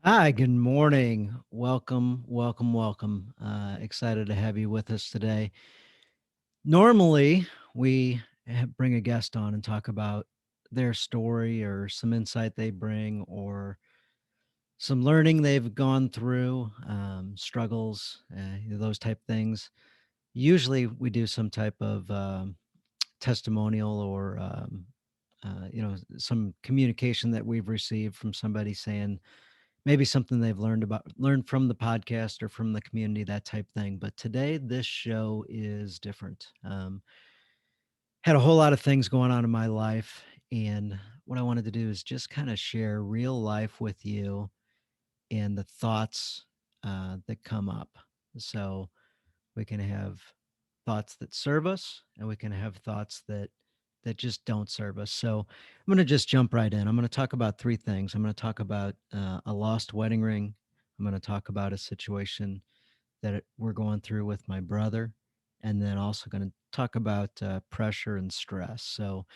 Hi, good morning. Welcome, welcome, welcome. Excited to have you with us today. Normally, we bring a guest on and talk about their story or some insight they bring or some learning they've gone through, struggles, those type things. Usually, we do some type of testimonial or some communication that we've received from somebody saying maybe something they've learned from the podcast or from the community, that type thing. But today, this show is different. Had a whole lot of things going on in my life, and what I wanted to do is just kind of share real life with you and the thoughts that come up. So we can have thoughts that serve us, and we can have thoughts that just don't serve us. So I'm going to just jump right in. I'm going to talk about three things. I'm going to talk about a lost wedding ring. I'm going to talk about a situation we're going through with my brother, and then also going to talk about pressure and stress. So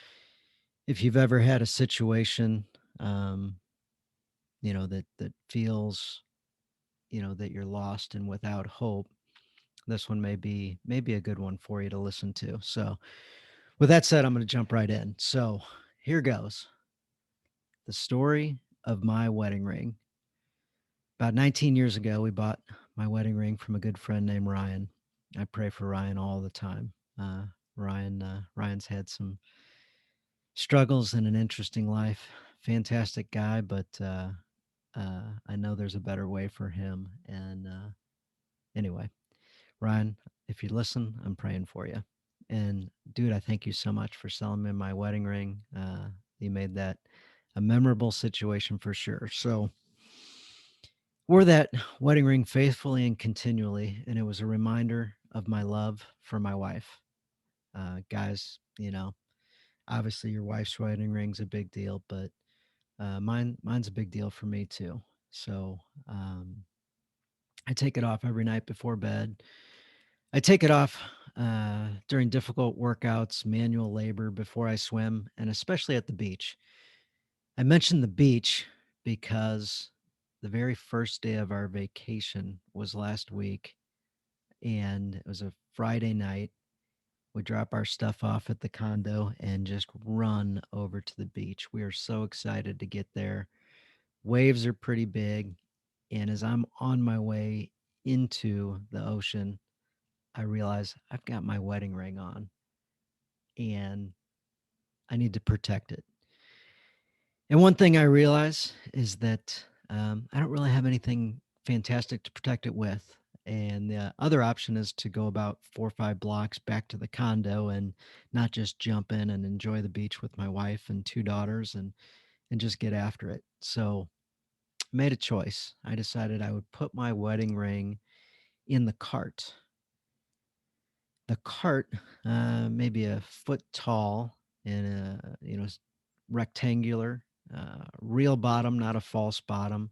if you've ever had a situation, um, that feels, that you're lost and without hope, this one may be a good one for you to listen to. So with that said, I'm going to jump right in. So here goes the story of my wedding ring. About 19 years ago, we bought my wedding ring from a good friend named Ryan. I pray for Ryan all the time. Ryan's had some struggles and an interesting life. Fantastic guy, but I know there's a better way for him. And anyway, Ryan, if you listen, I'm praying for you. And dude, I thank you so much for selling me my wedding ring. You made that a memorable situation for sure. So, wore that wedding ring faithfully and continually, and it was a reminder of my love for my wife. Guys, obviously your wife's wedding ring's a big deal, but mine's a big deal for me too. So um, I take it off every night before bed. I take it off during difficult workouts, manual labor, before I swim, and especially at the beach. I mentioned the beach because the very first day of our vacation was last week, and it was a Friday night. We drop our stuff off at the condo and just run over to the beach. We are so excited to get there. Waves are pretty big. And as I'm on my way into the ocean, I realize I've got my wedding ring on and I need to protect it. And one thing I realize is that I don't really have anything fantastic to protect it with. And the other option is to go about 4 or 5 blocks back to the condo and not just jump in and enjoy the beach with my wife and 2 daughters and just get after it. So I made a choice. I decided I would put my wedding ring in the cart. The cart, maybe a foot tall and rectangular, real bottom, not a false bottom.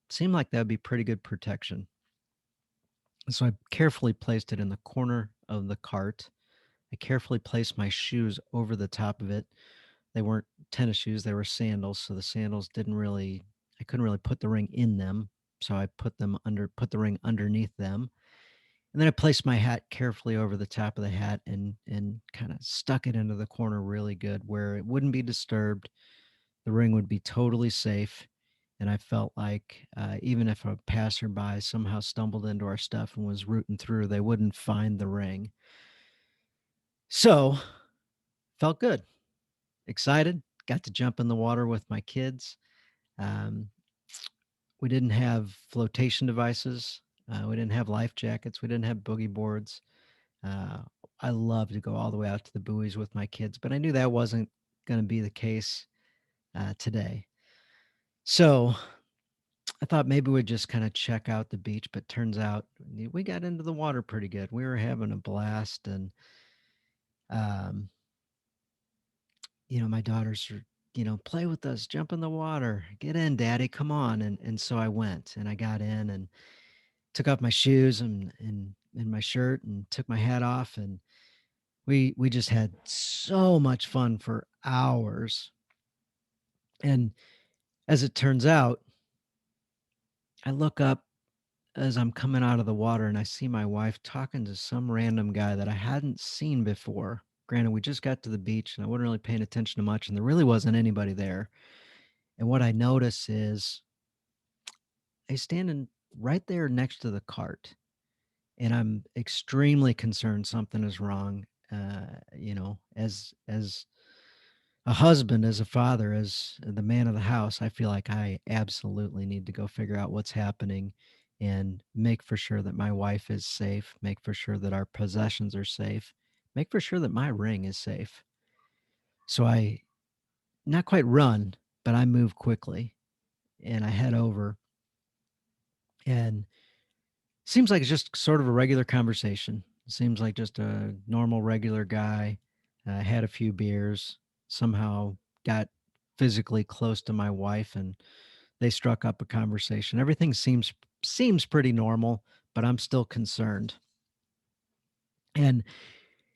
Seemed like that would be pretty good protection. So I carefully placed it in the corner of the cart. I carefully placed my shoes over the top of it. They weren't tennis shoes, they were sandals. So the sandals I couldn't really put the ring in them. So I put the ring underneath them. And then I placed my hat carefully over the top of the hat and kind of stuck it into the corner really good where it wouldn't be disturbed. The ring would be totally safe. And I felt like even if a passerby somehow stumbled into our stuff and was rooting through, they wouldn't find the ring. So felt good, excited, got to jump in the water with my kids. Um, we didn't have flotation devices. We didn't have life jackets. We didn't have boogie boards. Uh, I love to go all the way out to the buoys with my kids, but I knew that wasn't going to be the case today. So I thought maybe we'd just kind of check out the beach, but turns out we got into the water pretty good. We were having a blast, and um, my daughters are, play with us, jump in the water, get in, daddy, come on. And so I went and I got in and took off my shoes and my shirt and took my hat off, and we just had so much fun for hours. And as it turns out, I look up as I'm coming out of the water and I see my wife talking to some random guy that I hadn't seen before. Granted, we just got to the beach and I wasn't really paying attention to much, and there really wasn't anybody there. And what I notice is he's standing right there next to the cart, and I'm extremely concerned something is wrong. As a husband, as a father, as the man of the house, I feel like I absolutely need to go figure out what's happening and make for sure that my wife is safe, make for sure that our possessions are safe, make for sure that my ring is safe. So I not quite run, but I move quickly and I head over, and seems like it's just sort of a regular conversation. Seems like just a normal regular guy. Had a few beers, somehow got physically close to my wife, and they struck up a conversation. Everything seems pretty normal, but I'm still concerned. And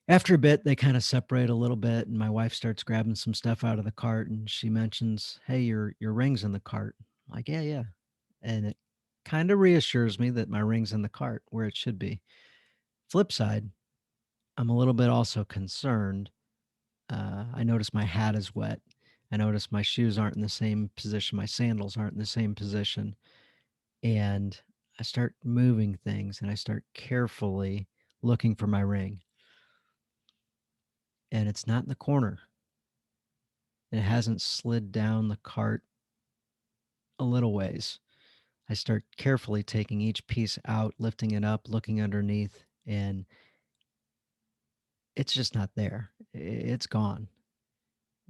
after a bit, they kind of separate a little bit, and my wife starts grabbing some stuff out of the cart, and she mentions, "Hey, your ring's in the cart." I'm like, "Yeah, yeah," and it kind of reassures me that my ring's in the cart where it should be. Flip side, I'm a little bit also concerned. I notice my hat is wet. I notice my shoes aren't in the same position. My sandals aren't in the same position. And I start moving things and I start carefully looking for my ring. And it's not in the corner. It hasn't slid down the cart a little ways. I start carefully taking each piece out, lifting it up, looking underneath, and it's just not there. It's gone.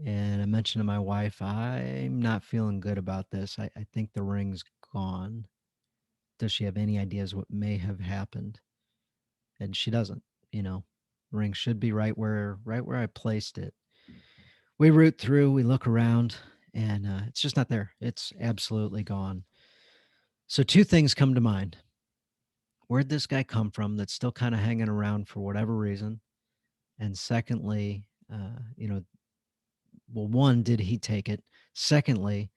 And I mentioned to my wife, I'm not feeling good about this. I think the ring's gone. Does she have any ideas what may have happened? And she doesn't, you know. The ring should be right where I placed it. We root through, we look around, and it's just not there. It's absolutely gone. So two things come to mind. Where'd this guy come from that's still kind of hanging around for whatever reason? And secondly, well, one, did he take it? Secondly,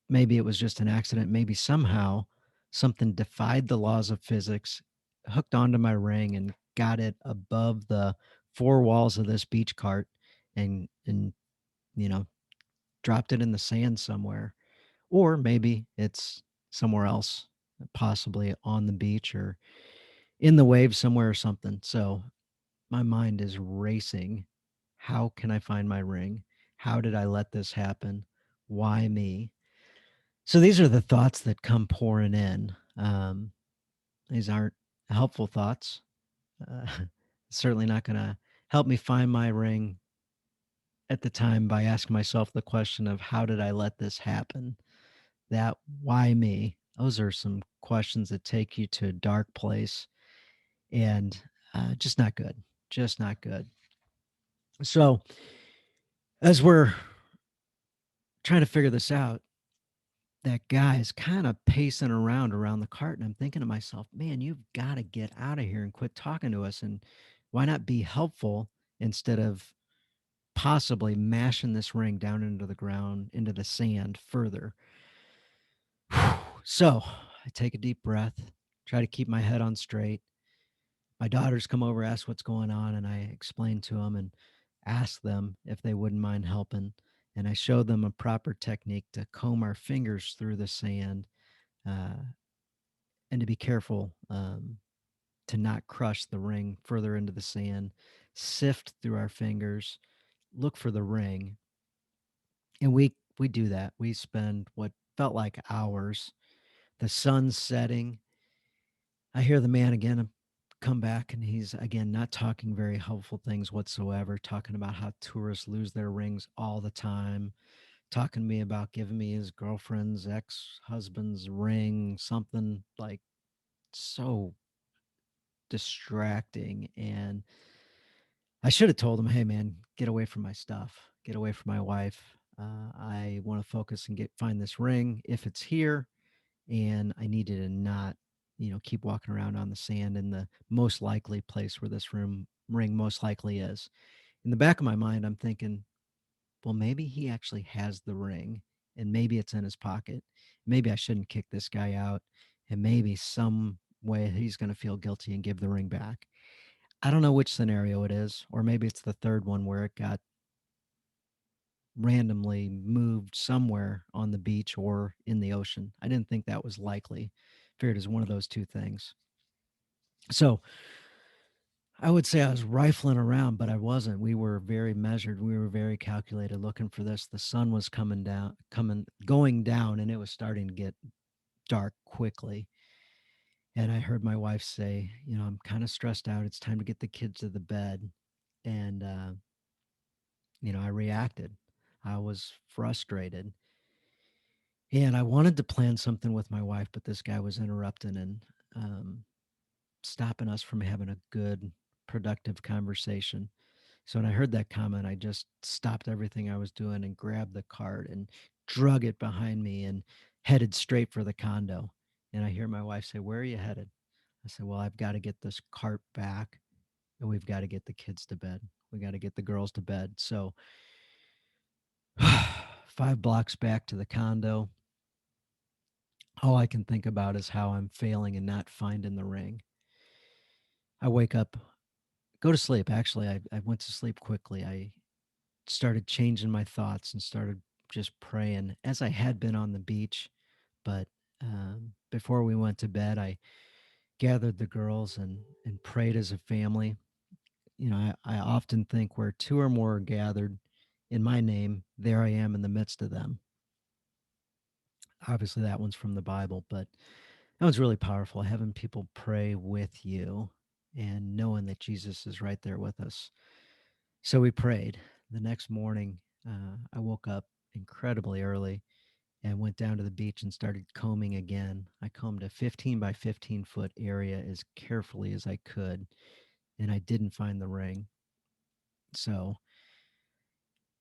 maybe it was just an accident. Maybe somehow something defied the laws of physics, hooked onto my ring, and got it above the four walls of this beach cart, and you know dropped it in the sand somewhere. Or maybe it's somewhere else, possibly on the beach or in the waves somewhere or something. So my mind is racing. How can I find my ring? How did I let this happen? Why me? So these are the thoughts that come pouring in. These aren't helpful thoughts. Uh, certainly not going to help me find my ring at the time by asking myself the question of how did I let this happen? That why me? Those are some questions that take you to a dark place, and just not good. Just not good. So as we're trying to figure this out, that guy is kind of pacing around the cart, and I'm thinking to myself, man, you've got to get out of here and quit talking to us, and why not be helpful instead of possibly mashing this ring down into the ground, into the sand further. So I take a deep breath, try to keep my head on straight. My daughters come over, ask what's going on, and I explain to them and ask them if they wouldn't mind helping. And I show them a proper technique to comb our fingers through the sand, uh, and to be careful, to not crush the ring further into the sand, sift through our fingers, look for the ring. And we do that. We spend what felt like hours. The sun's setting. I hear the man again come back, and he's again not talking very helpful things whatsoever, talking about how tourists lose their rings all the time, talking to me about giving me his girlfriend's ex-husband's ring, something like so distracting. And I should have told him, hey man, get away from my stuff, get away from my wife. I want to focus and find this ring if it's here, and I needed to not, keep walking around on the sand in the most likely place where this ring most likely is. In the back of my mind, I'm thinking, well, maybe he actually has the ring, and maybe it's in his pocket. Maybe I shouldn't kick this guy out and maybe some way he's going to feel guilty and give the ring back. I don't know which scenario it is, or maybe it's the third one where it got randomly moved somewhere on the beach or in the ocean. I didn't think that was likely. Figured it was one of those two things. So I would say I was rifling around, but I wasn't. We were very measured. We were very calculated looking for this. The sun was going down, and it was starting to get dark quickly. And I heard my wife say, I'm kind of stressed out. It's time to get the kids to the bed. And, I reacted. I was frustrated. And I wanted to plan something with my wife, but this guy was interrupting and um, stopping us from having a good, productive conversation. So when I heard that comment, I just stopped everything I was doing and grabbed the cart and drug it behind me and headed straight for the condo. And I hear my wife say, "Where are you headed?" I said, "Well, I've got to get this cart back and we've got to get the kids to bed. We got to get the girls to bed." So 5 blocks back to the condo, all I can think about is how I'm failing and not finding the ring. I wake up, go to sleep. Actually, I went to sleep quickly. I started changing my thoughts and started just praying as I had been on the beach. But before we went to bed, I gathered the girls and prayed as a family. I often think where two or more are gathered in my name, there I am in the midst of them. Obviously, that one's from the Bible, but that one's really powerful. Having people pray with you and knowing that Jesus is right there with us. So we prayed. The next morning, I woke up incredibly early and went down to the beach and started combing again. I combed a 15 by 15-foot area as carefully as I could, and I didn't find the ring. So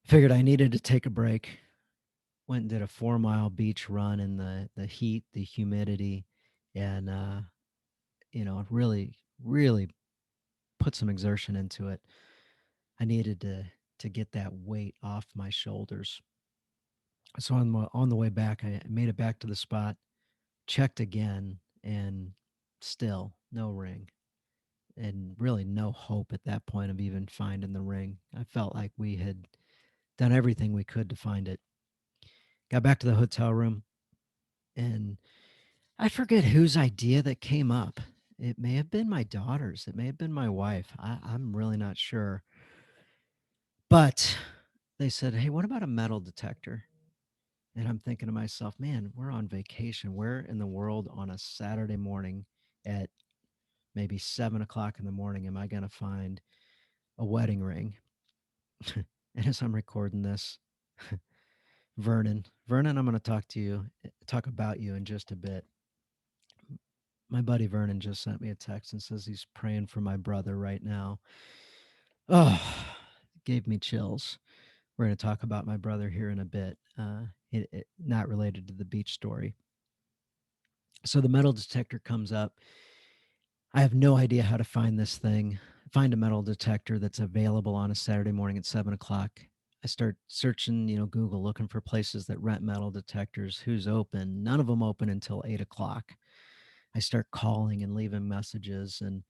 figured I needed to take a break. Went and did a 4 mile beach run in the heat, the humidity, and really, really put some exertion into it. I needed to get that weight off my shoulders. So on the way back, I made it back to the spot, checked again, and still no ring, and really no hope at that point of even finding the ring. I felt like we had done everything we could to find it. Got back to the hotel room, and I forget whose idea that came up. It may have been my daughter's. It may have been my wife. I'm really not sure. But they said, "Hey, what about a metal detector?" And I'm thinking to myself, man, we're on vacation. Where in the world on a Saturday morning at maybe 7 o'clock in the morning am I going to find a wedding ring? And as I'm recording this, Vernon, I'm going to talk about you in just a bit. My buddy Vernon just sent me a text and says he's praying for my brother right now. Oh, gave me chills. We're going to talk about my brother here in a bit. Not related to the beach story. So the metal detector comes up. I have no idea how to find this thing. Find a metal detector that's available on a Saturday morning at 7 o'clock. I start searching, Google, looking for places that rent metal detectors. Who's open? None of them open until 8 o'clock. I start calling and leaving messages and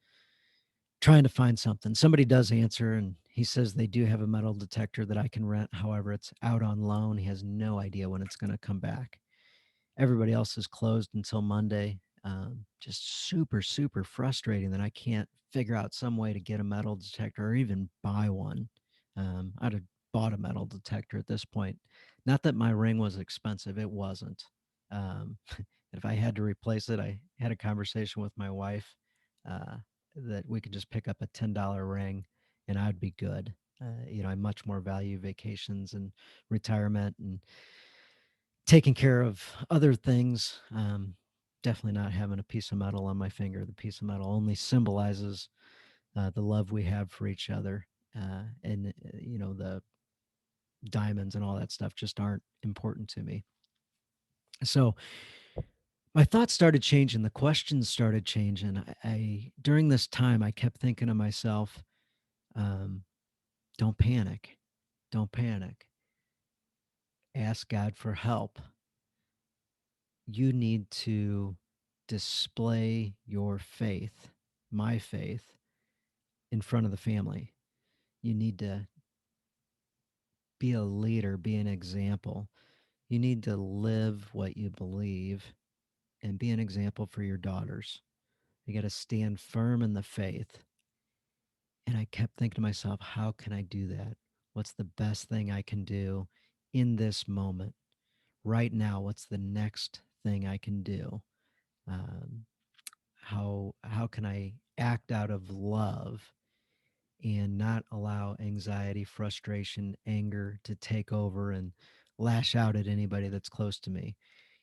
trying to find something. Somebody does answer, and he says they do have a metal detector that I can rent. However, it's out on loan. He has no idea when it's going to come back. Everybody else is closed until Monday. Just super, super frustrating that I can't figure out some way to get a metal detector or even buy one. I'd have bought a metal detector at this point. Not that my ring was expensive, it wasn't. Um, if I had to replace it, I had a conversation with my wife uh, that we could just pick up a $10 ring and I'd be good. I much more value vacations and retirement and taking care of other things. Definitely not having a piece of metal on my finger. The piece of metal only symbolizes the love we have for each other. And the diamonds and all that stuff just aren't important to me. So my thoughts started changing. The questions started changing. I during this time, I kept thinking to myself, um, don't panic. Don't panic. Ask God for help. You need to display your faith, my faith, in front of the family. You need to be a leader, be an example. You need to live what you believe and be an example for your daughters. You got to stand firm in the faith. And I kept thinking to myself, how can I do that? What's the best thing I can do in this moment? Right now, what's the next thing I can do? Um, how can I act out of love and not allow anxiety, frustration, anger to take over and lash out at anybody that's close to me?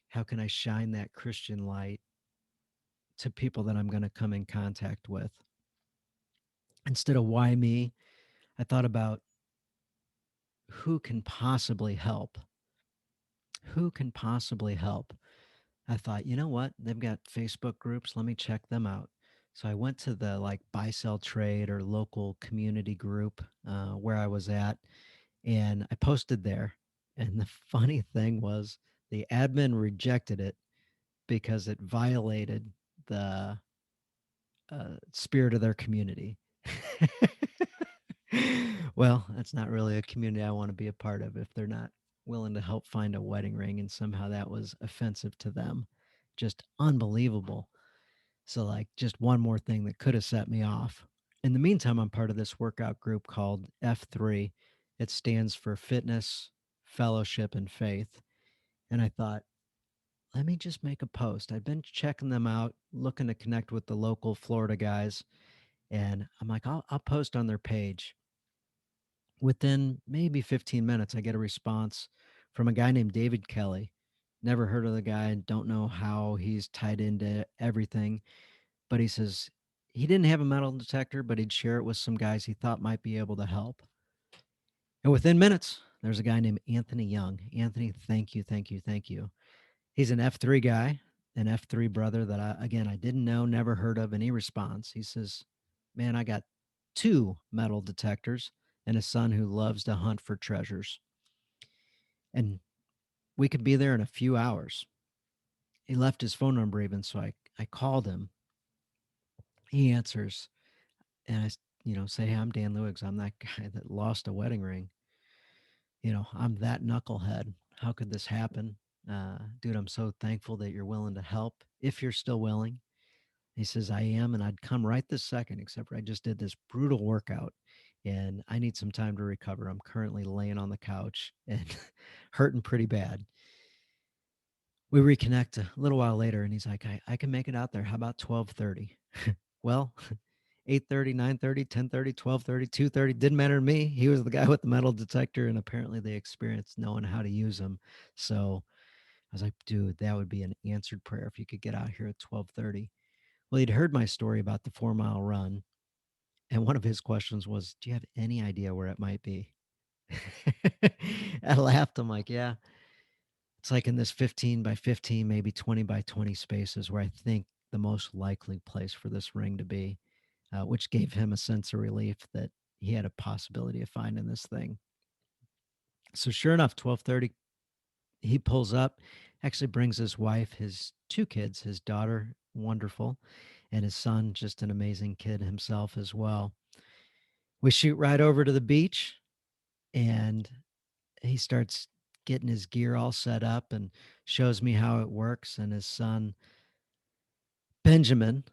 How can I shine that Christian light to people that I'm going to come in contact with? Instead of why me, I thought about who can possibly help? Who can possibly help? I thought, you know what? They've got Facebook groups. Let me check them out. So I went to the like buy sell trade or local community group where I was at, and I posted there. And the funny thing was, the admin rejected it because it violated the spirit of their community. Well, that's not really a community I want to be a part of if they're not willing to help find a wedding ring, and somehow that was offensive to them. Just unbelievable. So, like, just one more thing that could have set me off. In the meantime, I'm part of this workout group called F3. It stands for Fitness, Fellowship, and Faith. And I thought, let me just make a post. I've been checking them out, looking to connect with the local Florida guys. And I'm like, I'll post on their page. Within maybe 15 minutes, I get a response from a guy named David Kelly. Never heard of the guy, don't know how he's tied into everything, but he says he didn't have a metal detector, but he'd share it with some guys he thought might be able to help. And within minutes, there's a guy named Anthony Young. Anthony, thank you, thank you, thank you. He's an F3 guy, an F3 brother that I didn't know, never heard of, and he responds. He says, "Man, I got two metal detectors and a son who loves to hunt for treasures. And we could be there in a few hours." He left his phone number even, so I called him. He answers, and say, "Hey, I'm Dan Luigs. I'm that guy that lost a wedding ring. I'm that knucklehead. How could this happen? Dude, I'm so thankful that you're willing to help if you're still willing." He says, "I am, and I'd come right this second, except for I just did this brutal workout and I need some time to recover. I'm currently laying on the couch and hurting pretty bad." We reconnect a little while later, and he's like, I can make it out there. How about 12:30? Well, 8:30, 9:30, 10:30, 12:30, 2:30 didn't matter to me. He was the guy with the metal detector, and apparently they experienced knowing how to use them. So I was like, dude, that would be an answered prayer if you could get out here at 12:30. Well, he'd heard my story about the 4 mile run, and one of his questions was, "Do you have any idea where it might be?" I laughed. I'm like, "Yeah, it's like in this 15 by 15, maybe 20 by 20 spaces where I think the most likely place for this ring to be," which gave him a sense of relief that he had a possibility of finding this thing. So sure enough, 12:30, he pulls up, actually brings his wife, his two kids, his daughter, wonderful, and his son, just an amazing kid himself as well. We shoot right over to the beach, and he starts getting his gear all set up and shows me how it works. And his son, Benjamin,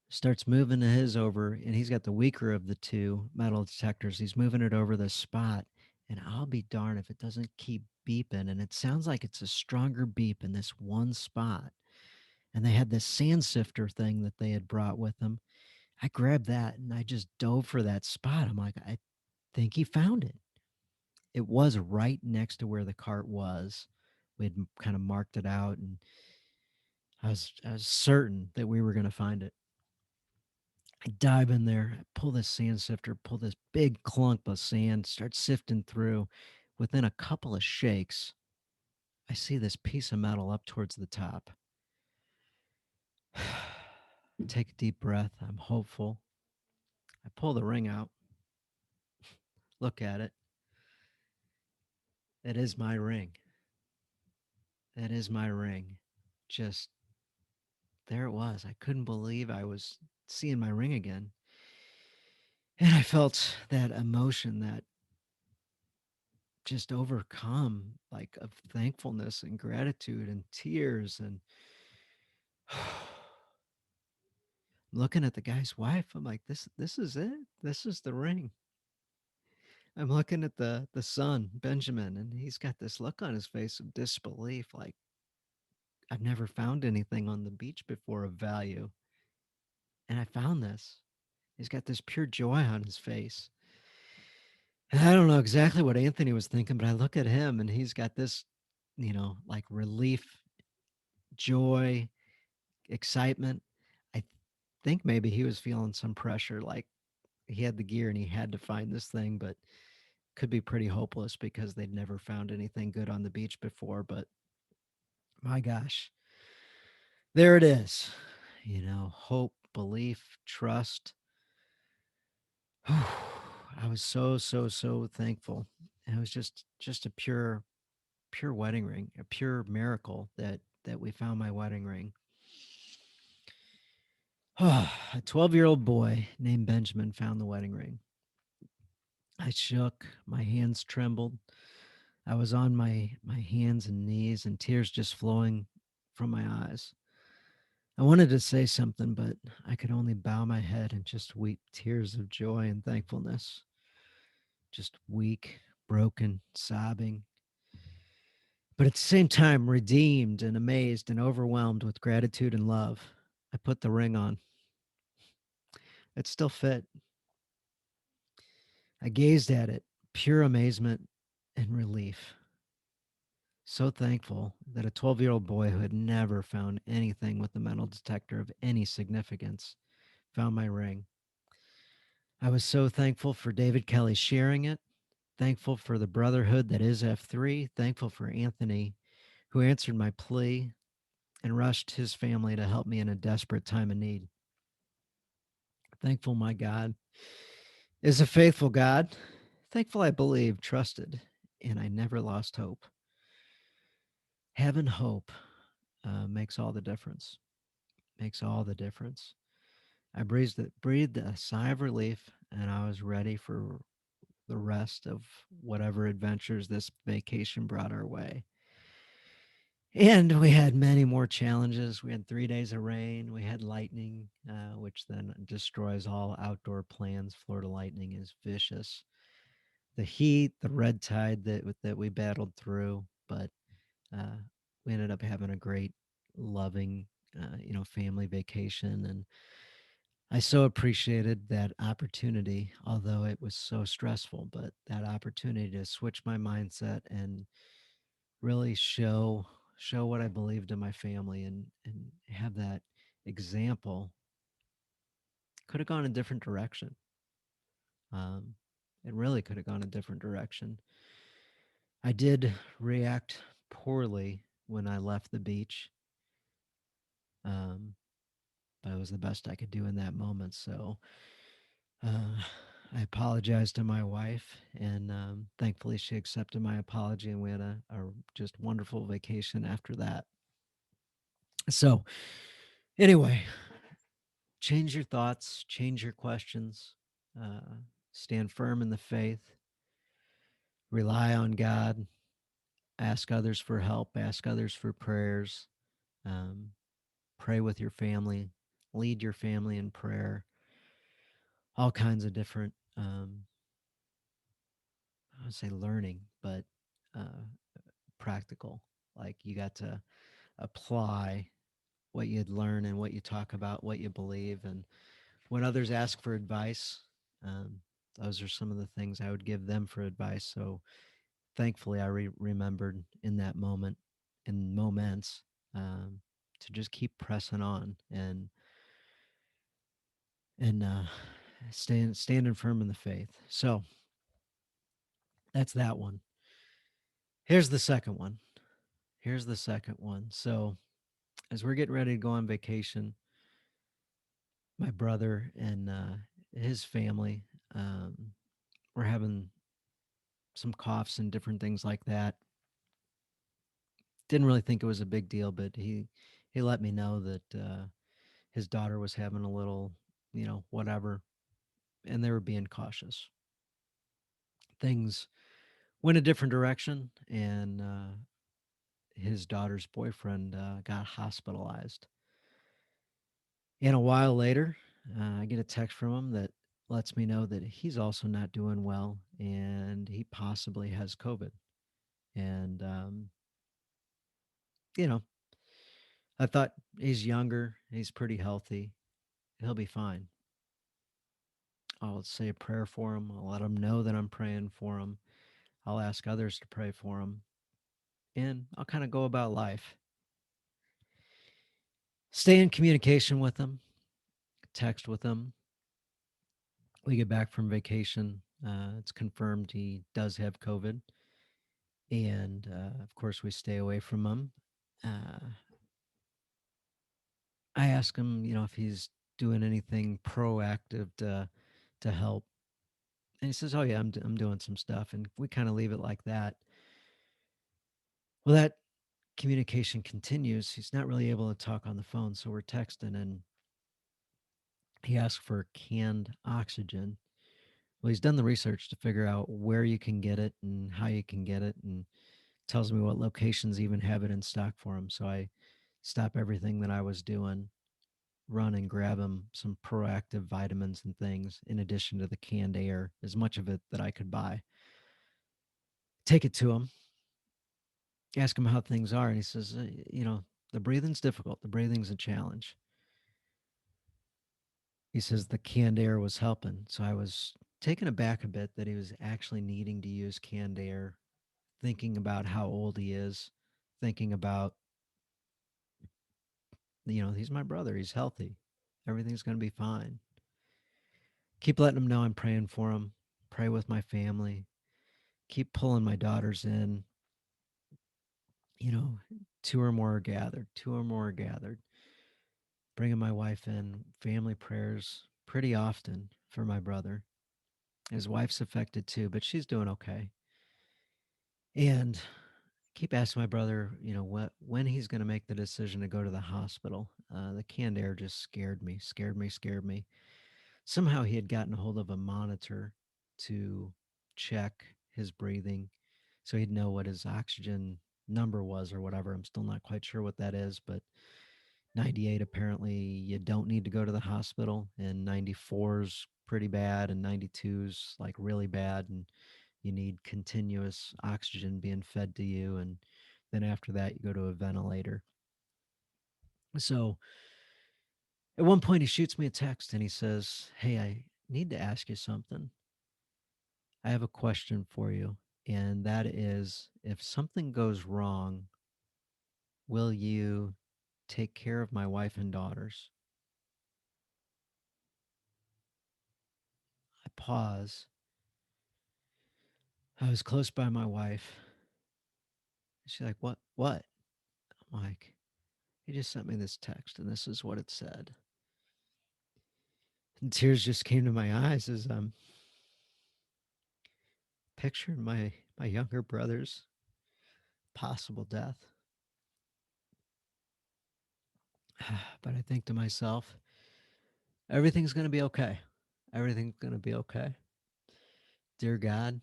starts moving his over, and he's got the weaker of the two metal detectors. He's moving it over the spot, and I'll be darned if it doesn't keep beeping. And it sounds like it's a stronger beep in this one spot. And they had this sand sifter thing that they had brought with them. I grabbed that and I just dove for that spot. I'm like, I think he found it. It was right next to where the cart was. We had kind of marked it out, and I was certain that we were going to find it. I dive in there, I pull this sand sifter, pull this big clump of sand, start sifting through. Within a couple of shakes, I see this piece of metal up towards the top. Take a deep breath. I'm hopeful. I pull the ring out, look at it. It is my ring. That is my ring. Just there it was. I couldn't believe I was seeing my ring again. And I felt that emotion, that just overcome, like, of thankfulness and gratitude and tears. And looking at the guy's wife, I'm like, this is it. This is the ring. I'm looking at the son, Benjamin, and he's got this look on his face of disbelief, like, I've never found anything on the beach before of value, and I found this. He's got this pure joy on his face. And I don't know exactly what Anthony was thinking, but I look at him and he's got this, like, relief, joy, excitement. I think maybe he was feeling some pressure, like he had the gear and he had to find this thing, but could be pretty hopeless because they'd never found anything good on the beach before. But my gosh, there it is. Hope, belief, trust. I was so, so, so thankful. And it was just a pure wedding ring, a pure miracle that we found my wedding ring. A 12-year-old boy named Benjamin found the wedding ring. I shook, my hands trembled. I was on my hands and knees and tears just flowing from my eyes. I wanted to say something, but I could only bow my head and just weep tears of joy and thankfulness. Just weak, broken, sobbing, but at the same time, redeemed and amazed and overwhelmed with gratitude and love. I put the ring on. It still fit. I gazed at it, pure amazement and relief. So thankful that a 12-year-old boy who had never found anything with a metal detector of any significance found my ring. I was so thankful for David Kelly sharing it, thankful for the brotherhood that is F3, thankful for Anthony, who answered my plea and rushed his family to help me in a desperate time of need. Thankful my God is a faithful God. Thankful I believed, trusted, and I never lost hope. Having hope makes all the difference. Makes all the difference. I breathed a sigh of relief, and I was ready for the rest of whatever adventures this vacation brought our way. And we had many more challenges. We had 3 days of rain. We had lightning, which then destroys all outdoor plans. Florida lightning is vicious. The heat, the red tide that we battled through, but uh, we ended up having a great, loving, family vacation. And I so appreciated that opportunity, although it was so stressful. But that opportunity to switch my mindset and really show what I believed in my family, and have that example could have gone a different direction. Um, it really could have gone a different direction. I did react poorly when I left the beach, um, but it was the best I could do in that moment. So uh, I apologized to my wife, and thankfully she accepted my apology, and we had a just wonderful vacation after that. So anyway, change your thoughts, change your questions, uh, stand firm in the faith, rely on God, ask others for help, ask others for prayers, um, pray with your family, lead your family in prayer, all kinds of different, I would say learning, but uh, practical. Like, you got to apply what you'd learn and what you talk about, what you believe. And when others ask for advice, um, those are some of the things I would give them for advice. So thankfully, I remembered in that moment, in moments, um, to just keep pressing on and standing firm in the faith. So that's that one. Here's the second one. Here's the second one. So as we're getting ready to go on vacation, my brother and his family, um, were having some coughs and different things like that. Didn't really think it was a big deal, but he let me know that. his daughter was having a little, whatever, and they were being cautious. Things went a different direction, and his daughter's boyfriend got hospitalized. And a while later, I get a text from him that lets me know that he's also not doing well and he possibly has COVID. And, you know, I thought he's younger, he's pretty healthy, he'll be fine. I'll say a prayer for him. I'll let him know that I'm praying for him. I'll ask others to pray for him. And I'll kind of go about life. Stay in communication with him, text with him. We get back from vacation. It's confirmed he does have COVID. And of course, we stay away from him. Uh, I ask him, if he's doing anything proactive to help. And he says, "Oh yeah, I'm doing some stuff." And we kind of leave it like that. Well, that communication continues. He's not really able to talk on the phone, so we're texting, and he asks for canned oxygen. Well, he's done the research to figure out where you can get it and how you can get it, and tells me what locations even have it in stock for him. So I stop everything that I was doing, run and grab him some proactive vitamins and things in addition to the canned air, as much of it that I could buy. Take it to him, ask him how things are, and he says, the breathing's difficult. The breathing's a challenge. He says the canned air was helping. So I was taken aback a bit that he was actually needing to use canned air, thinking about how old he is, thinking about, he's my brother. He's healthy. Everything's going to be fine. Keep letting him know I'm praying for him, pray with my family, keep pulling my daughters in. You know, two or more are gathered, two or more are gathered. Bringing my wife in, family prayers pretty often for my brother. His wife's affected too, but she's doing okay. And keep asking my brother, when he's going to make the decision to go to the hospital. The canned air just scared me. Somehow he had gotten a hold of a monitor to check his breathing so he'd know what his oxygen number was or whatever. I'm still not quite sure what that is, but 98 apparently you don't need to go to the hospital, and 94's pretty bad, and 92's like really bad, and you need continuous oxygen being fed to you, and then after that you go to a ventilator. So at one point he shoots me a text and he says, "Hey, I need to ask you something. I have a question for you, and that is, if something goes wrong, will you take care of my wife and daughters?" I pause. I was close by my wife. She's like, "What? What?" I'm like, "He just sent me this text, and this is what it said." And tears just came to my eyes as I'm picturing my younger brother's possible death. But I think to myself, everything's going to be okay. Everything's going to be okay. Dear God,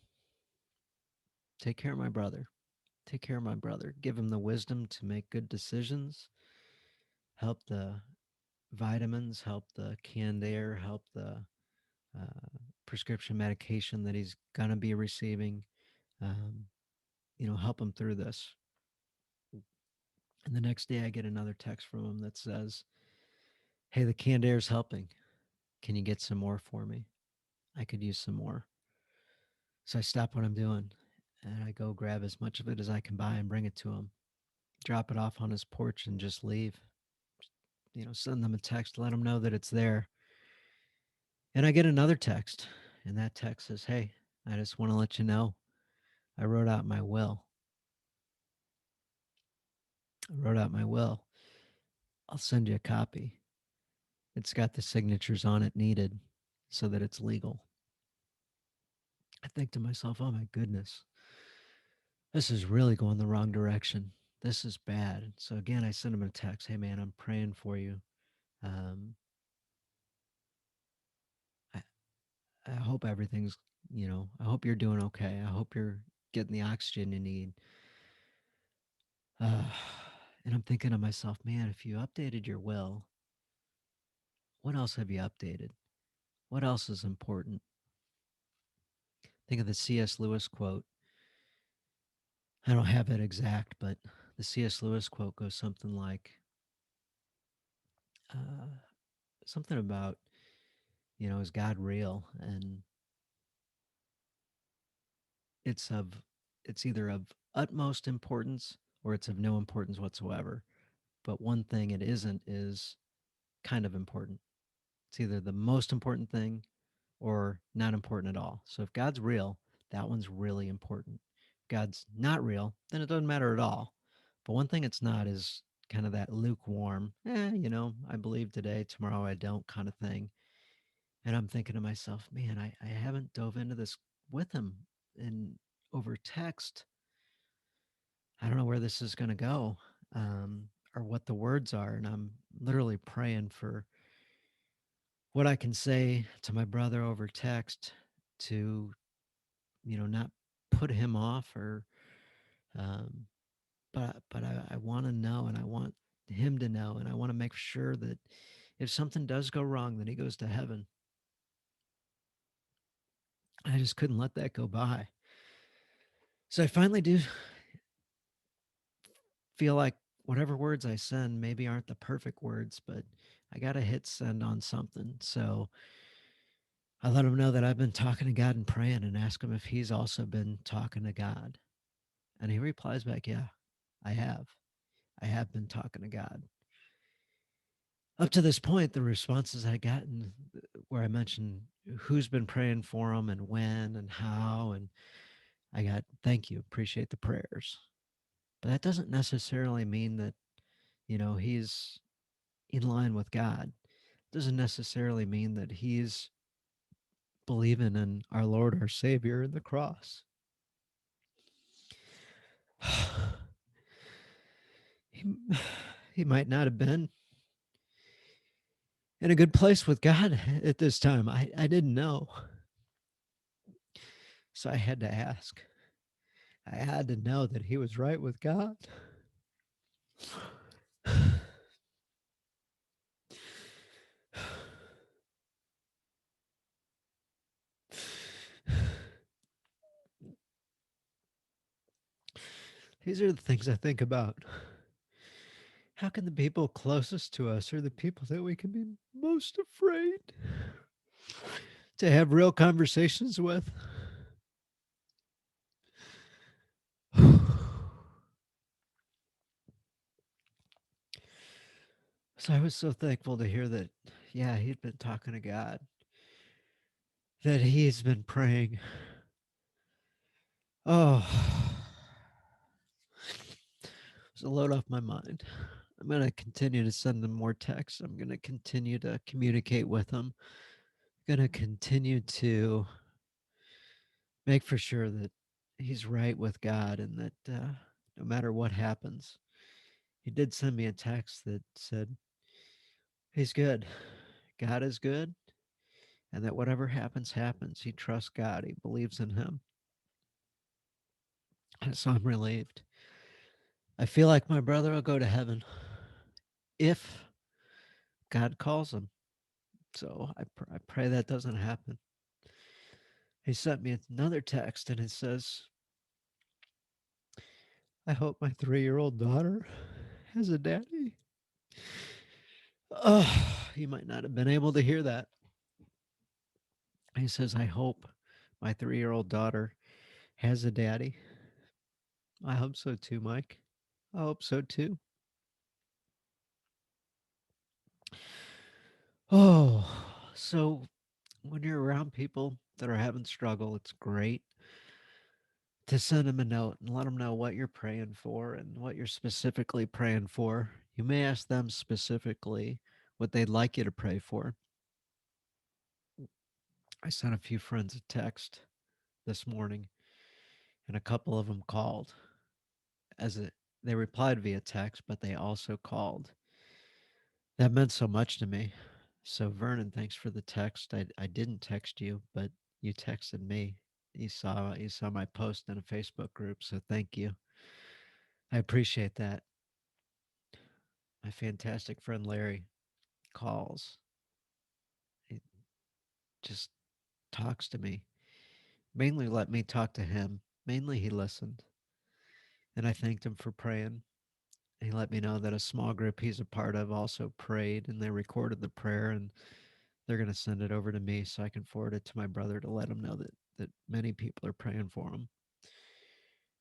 take care of my brother. Take care of my brother. Give him the wisdom to make good decisions. Help the vitamins, help the canned air, help the prescription medication that he's going to be receiving. Um, help him through this. And the next day, I get another text from him that says, "Hey, the canned air is helping. Can you get some more for me? I could use some more." So I stop what I'm doing and I go grab as much of it as I can buy and bring it to him, drop it off on his porch and just leave. Send them a text, let them know that it's there. And I get another text, and that text says, "Hey, I just want to let you know I wrote out my will. I wrote out my will. I'll send you a copy. It's got the signatures on it needed so that it's legal." I think to myself, oh my goodness, this is really going the wrong direction. This is bad. So again, I send him a text. "Hey man, I'm praying for you. Um, I, I hope everything's, I hope you're doing okay. I hope you're getting the oxygen you need. Uh, and I'm thinking to myself, man, if you updated your will, what else have you updated? What else is important? Think of the C.S. Lewis quote. I don't have it exact, but the C.S. Lewis quote goes something like, uh, something about, is God real? And it's of, it's either of utmost importance or it's of no importance whatsoever. But one thing it isn't is kind of important. It's either the most important thing or not important at all. So if God's real, that one's really important. If God's not real, then it doesn't matter at all. But one thing it's not is kind of that lukewarm, I believe today, tomorrow I don't kind of thing. And I'm thinking to myself, man, I haven't dove into this with him and over text. I don't know where this is going to go, or what the words are. And I'm literally praying for what I can say to my brother over text to, not put him off or, um, but I want to know and I want him to know and I want to make sure that if something does go wrong, then he goes to heaven. I just couldn't let that go by. So I finally do feel like whatever words I send maybe aren't the perfect words, but I got to hit send on something. So I let him know that I've been talking to God and praying and ask him if he's also been talking to God. And he replies back, yeah, I have. I have been talking to God. Up to this point, the responses I gotten where I mentioned who's been praying for him and when and how, and I got thank you, appreciate the prayers. But that doesn't necessarily mean that, he's in line with God. Doesn't necessarily mean that he's believing in our Lord, our Savior, and the cross. he, he might not have been in a good place with God at this time. I didn't know. So I had to ask. I had to know that he was right with God. These are the things I think about. How can the people closest to us are the people that we can be most afraid to have real conversations with? So I was so thankful to hear that, yeah, he'd been talking to God, that he's been praying. Oh, it's a load off my mind. I'm going to continue to send him more texts. I'm going to continue to communicate with him. I'm going to continue to make for sure that he's right with God and that no matter what happens, he did send me a text that said, he's good. God is good. And that whatever happens, happens. He trusts God. He believes in him. So I'm relieved. I feel like my brother will go to heaven if God calls him. So I pray that doesn't happen. He sent me another text and it says, I hope my 3-year-old daughter has a daddy. Oh, you might not have been able to hear that. He says, I hope my 3-year-old daughter has a daddy. I hope so too, Mike. I hope so too. Oh, so when you're around people that are having struggle, it's great to send them a note and let them know what you're praying for and what you're specifically praying for. You may ask them specifically what they'd like you to pray for. I sent a few friends a text this morning, and a couple of them called. As it, they replied via text, but they also called. That meant so much to me. So Vernon, thanks for the text. I didn't text you, but you texted me. You saw my post in a Facebook group, so thank you. I appreciate that. My fantastic friend Larry calls. He just talks to me. Mainly let me talk to him. Mainly he listened. And I thanked him for praying. He let me know that a small group he's a part of also prayed and they recorded the prayer and they're going to send it over to me so I can forward it to my brother to let him know that many people are praying for him.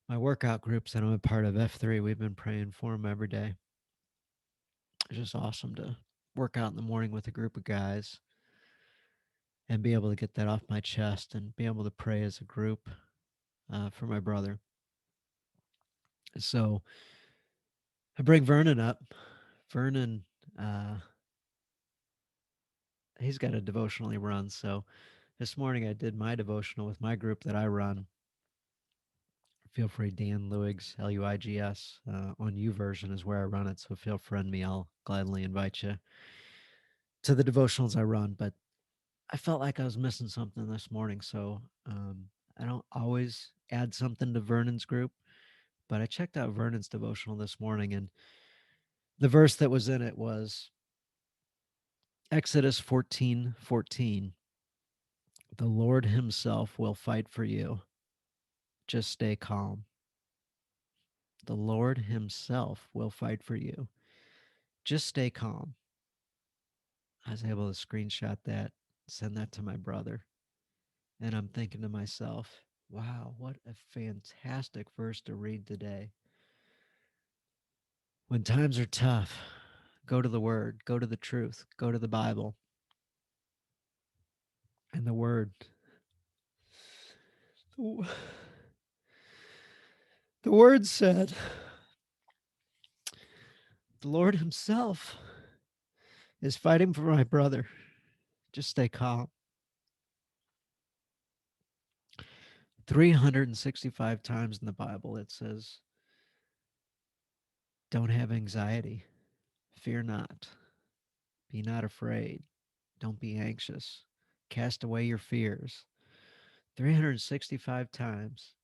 My workout groups that I'm a part of, F3, we've been praying for him every day. It's just awesome to work out in the morning with a group of guys and be able to get that off my chest and be able to pray as a group for my brother. So I bring Vernon up. Vernon, uh, he's got a devotional he runs. So this morning I did my devotional with my group that I run. Feel free, Dan Luigs, Luigs, on YouVersion is where I run it. So feel friend me. I'll gladly invite you to the devotionals I run. But I felt like I was missing something this morning. So I don't always add something to Vernon's group, but I checked out Vernon's devotional this morning, and the verse that was in it was Exodus 14:14. The Lord himself will fight for you. Just stay calm. The Lord himself will fight for you. Just stay calm. I was able to screenshot that, send that to my brother. And I'm thinking to myself, wow, what a fantastic verse to read today. When times are tough, go to the Word, go to the truth, go to the Bible. And the Word, the Word said, the Lord Himself is fighting for my brother. Just stay calm. 365 times in the Bible it says, don't have anxiety, fear not, be not afraid, don't be anxious, cast away your fears. 365 times.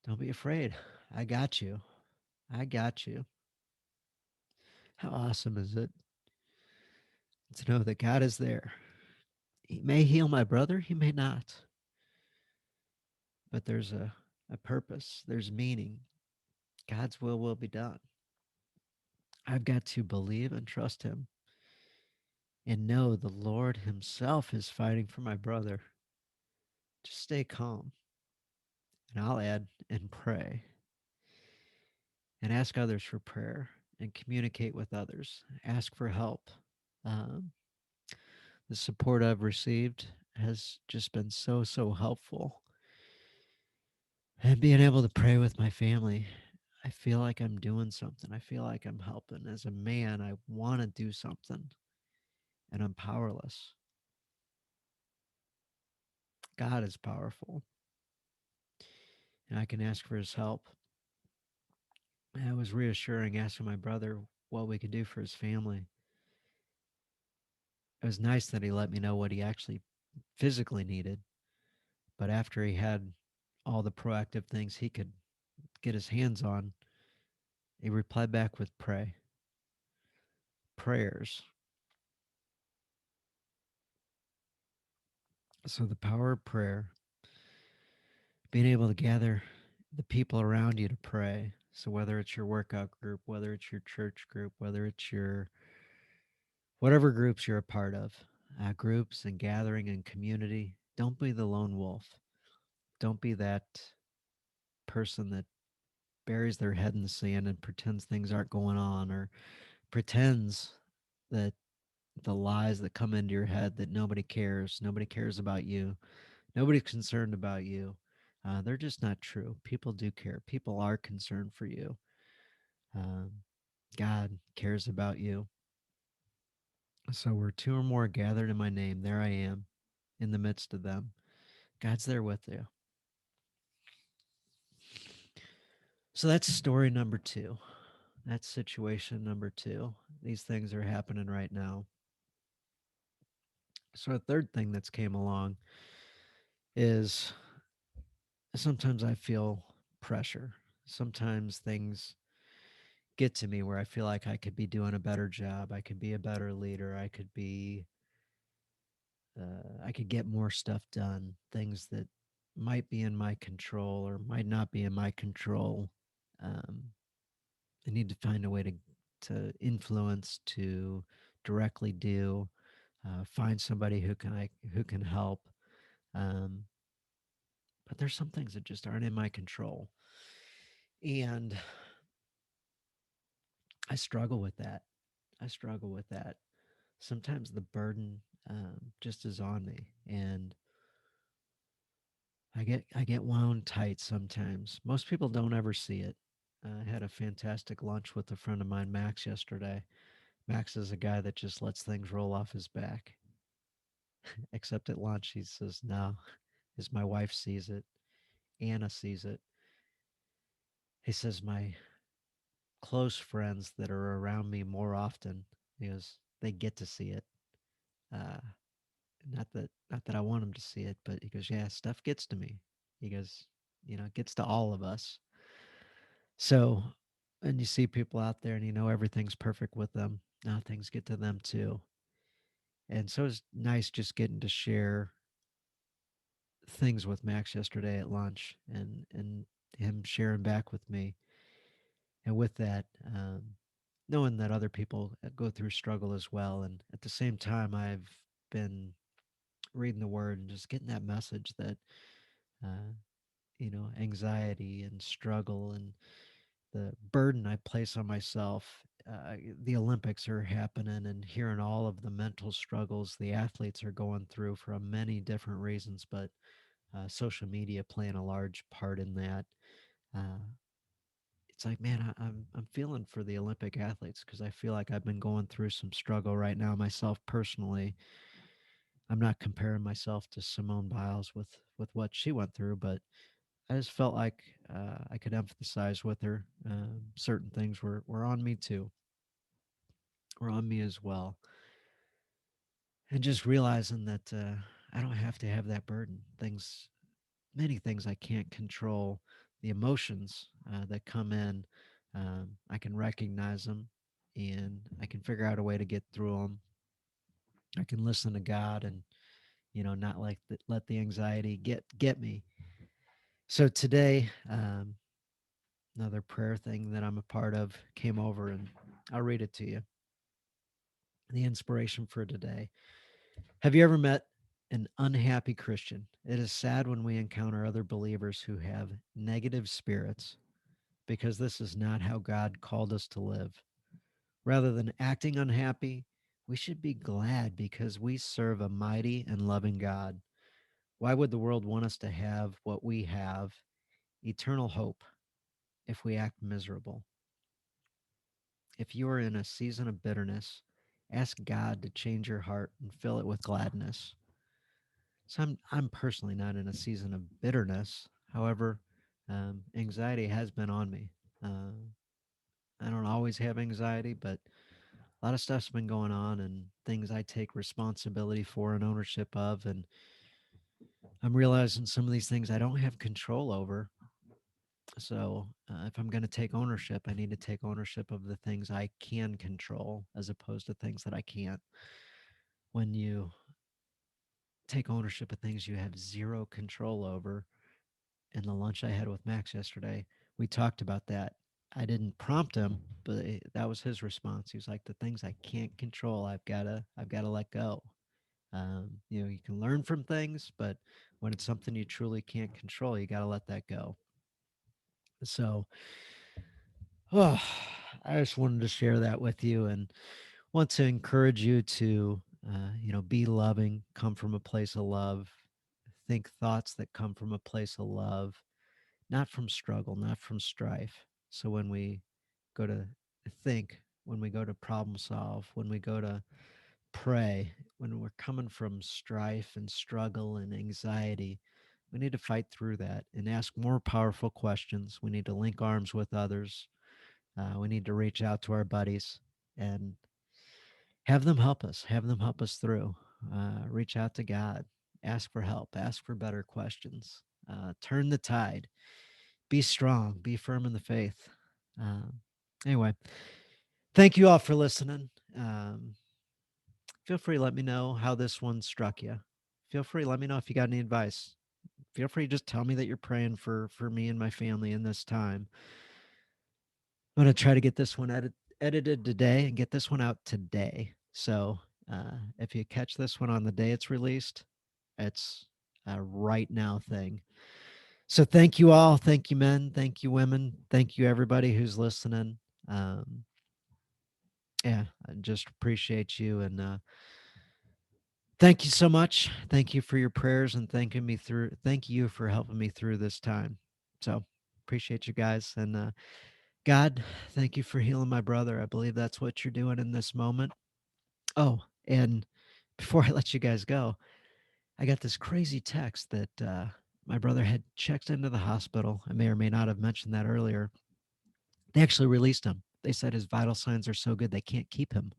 Don't be afraid. I got you. I got you. How awesome is it to know that God is there? He may heal my brother, he may not, but there's a purpose, there's meaning. God's will be done. I've got to believe and trust him and know the Lord himself is fighting for my brother. Just stay calm. And I'll add and pray and ask others for prayer and communicate with others. Ask for help. Um, the support I've received has just been so helpful. And being able to pray with my family, I feel like I'm doing something. I feel like I'm helping. As a man, I want to do something and I'm powerless. God is powerful and I can ask for his help. And it was reassuring asking my brother what we could do for his family. It was nice that he let me know what he actually physically needed. But after he had all the proactive things he could get his hands on, he replied back with prayers. So the power of prayer, being able to gather the people around you to pray. So whether it's your workout group, whether it's your church group, whether it's your whatever groups you're a part of, groups and gathering and community, don't be the lone wolf. Don't be that person that buries their head in the sand and pretends things aren't going on or pretends that the lies that come into your head that nobody cares about you, nobody's concerned about you. They're just not true. People do care. People are concerned for you. Um, God cares about you. So where two or more gathered in my name, there I am in the midst of them. God's there with you. So that's story number two. That's situation number two. These things are happening right now. So a third thing that's came along is sometimes I feel pressure. Sometimes things get to me where I feel like I could be doing a better job. I could be a better leader. I could get more stuff done. Things that might be in my control or might not be in my control. Um, I need to find a way to influence, to directly do, find somebody who can help. Um, but there's some things that just aren't in my control, and I struggle with that. I struggle with that. Sometimes the burden just is on me, and I get wound tight sometimes. Most people don't ever see it. I had a fantastic lunch with a friend of mine, Max, yesterday. Max is a guy that just lets things roll off his back. Except at lunch, he says, "No," as my wife sees it, Anna sees it. He says, "My close friends that are around me more often, because they get to see it. Uh, not that I want them to see it, but he goes, yeah, stuff gets to me. He goes, it gets to all of us. So, and you see people out there, and everything's perfect with them. Now things get to them too. And so it's nice just getting to share things with Max yesterday at lunch, and him sharing back with me. And with that, knowing that other people go through struggle as well. And at the same time, I've been reading the word and just getting that message that, uh, anxiety and struggle and the burden I place on myself. The Olympics are happening, and hearing all of the mental struggles the athletes are going through for many different reasons, but social media playing a large part in that. Uh, it's like, man, I'm feeling for the Olympic athletes because I feel like I've been going through some struggle right now myself personally. I'm not comparing myself to Simone Biles with what she went through, but I just felt like I could emphasize with her. Certain things were on me too, were on me as well, and just realizing that I don't have to have that burden. Many things I can't control. The emotions that come in, I can recognize them, and I can figure out a way to get through them. I can listen to God and not let the anxiety get me. So today, another prayer thing that I'm a part of came over, and I'll read it to you. The inspiration for today. Have you ever met an unhappy Christian? It is sad when we encounter other believers who have negative spirits because this is not how God called us to live. Rather than acting unhappy, we should be glad because we serve a mighty and loving God. Why would the world want us to have what we have, eternal hope, if we act miserable? If you are in a season of bitterness, ask God to change your heart and fill it with gladness. So I'm personally not in a season of bitterness. However, anxiety has been on me. Uh, I don't always have anxiety, but a lot of stuff's been going on and things I take responsibility for and ownership of. And I'm realizing some of these things I don't have control over. So if I'm going to take ownership, I need to take ownership of the things I can control as opposed to things that I can't. When you take ownership of things you have zero control over, in the lunch I had with Max yesterday, we talked about that. I didn't prompt him, but that was his response. He was like, "The things I can't control, I've gotta let go." You can learn from things, but when it's something you truly can't control, you gotta let that go. So, oh, I just wanted to share that with you and want to encourage you to, be loving, come from a place of love, think thoughts that come from a place of love, not from struggle, not from strife. So when we go to think, when we go to problem solve, when we go to pray, when we're coming from strife and struggle and anxiety, we need to fight through that and ask more powerful questions. We need to link arms with others. We need to reach out to our buddies and have them help us through. Reach out to God, ask for help, ask for better questions, turn the tide, be strong, be firm in the faith. Um, anyway, thank you all for listening. Feel free to let me know how this one struck you. Feel free to let me know if you got any advice. Feel free to just tell me that you're praying for me and my family in this time. I'm gonna try to get this one edited today and get this one out today. So if you catch this one on the day it's released, it's a right now thing. So thank you all. Thank you, men. Thank you, women. Thank you, everybody who's listening. Um, yeah, I just appreciate you and thank you so much. Thank you for your prayers and thanking me through. Thank you for helping me through this time. So appreciate you guys and God, thank you for healing my brother. I believe that's what you're doing in this moment. Oh, and before I let you guys go, I got this crazy text that my brother had checked into the hospital. I may or may not have mentioned that earlier. They actually released him. They said his vital signs are so good they can't keep him.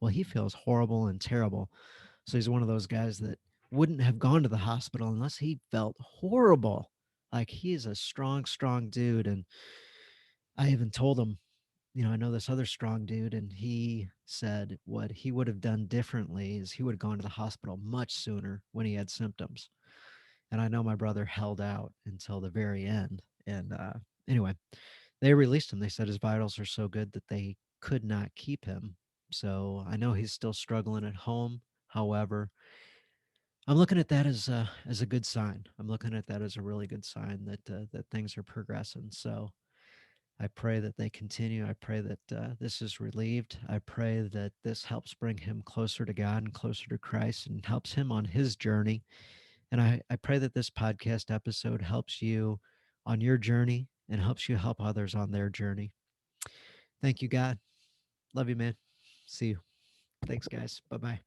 Well, he feels horrible and terrible. So he's one of those guys that wouldn't have gone to the hospital unless he felt horrible. Like he's a strong, strong dude. And I even told him, I know this other strong dude, and he said what he would have done differently is he would have gone to the hospital much sooner when he had symptoms. And I know my brother held out until the very end. And anyway, they released him. They said his vitals are so good that they could not keep him. So I know he's still struggling at home. However, I'm looking at that as a good sign. I'm looking at that as a really good sign that things are progressing. So I pray that they continue. I pray that this is relieved. I pray that this helps bring him closer to God and closer to Christ and helps him on his journey. And I pray that this podcast episode helps you on your journey and helps you help others on their journey. Thank you, God. Love you, man. See you. Thanks, guys. Bye bye.